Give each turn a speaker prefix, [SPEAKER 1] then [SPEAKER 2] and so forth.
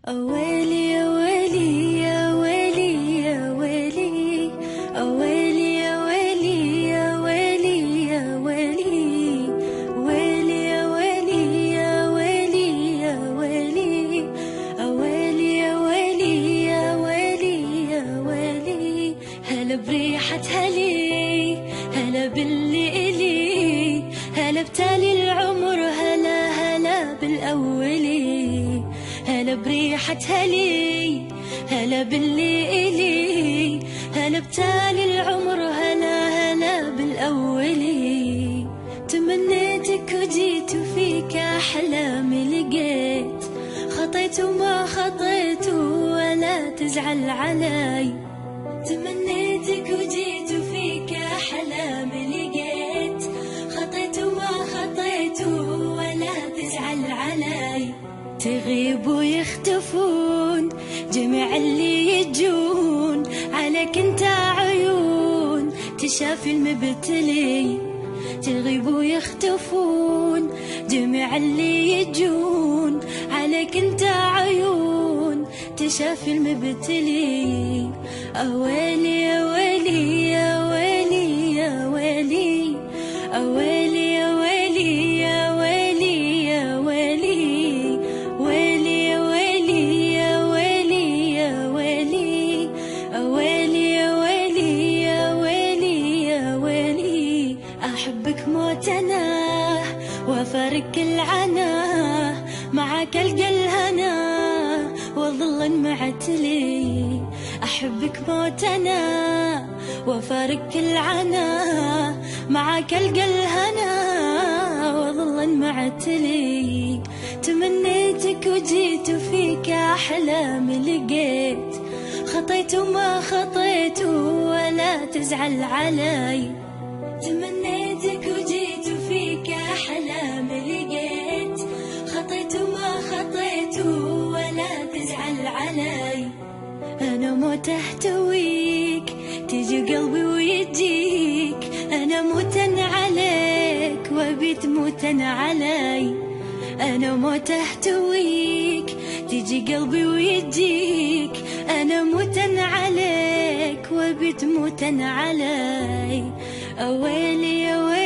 [SPEAKER 1] أويلي يا ويلي يا ويلي يا ويلي، أويلي يا ويلي يا ويلي يا ويلي، ويلي يا ويلي يا ويلي يا ويلي، أويلي يا ويلي يا ويلي يا ويلي. هلا بريحة هلي، هلا باللي إلي، هلا بتالي العمر، هلا هلا بالأولي. هلا بريحة هلي، هلا باللي إلي، هلا بتالي العمر، هلا هلا بالأولي. تمنيتك وجيت وفيك أحلامي لقيت، خطيت وما خطيت ولا تزعل علي. تمنيتك وجيت وفيك أحلامي لقيت، خطيت وما خطيت ولا تزعل علي. تغيب ويختفون جميع اللي يجون، عليك انت عيون تشافي المبتلي. تغيب ويختفون جميع اللي يجون، عليك انت عيون تشافي المبتلي. أويلي يا ويلي يا ويلي يا ويلي، أويلي يا ويلي يا ويلي يا ويلي، ويلي يا ويلي يا ويلي يا ويلي، أويلي يا ويلي يا ويلي يا ويلي. أحبك موت أنا وأفارق العنا، معك ألقى الهنا وظل معتلي. أحبك موت أنا وأفارق العنا، معك ألقى الهنا وظل معتلي. تمنيتك وجيت وفيك أحلامي لقيت، خطيت وما خطيت ولا تزعل علي. تمنيتك وجيت وفيك أحلامي لقيت، خطيت وما خطيت ولا تزعل علي. أنا موت أحتويك تجي قلبي ويجيك، أنا موتن عليك وبيت موتن علي. أنا موت أحتويك تجي قلبي ويجيك، أنا موتن عليك وبيت موتن علي. أويلي يا ويلي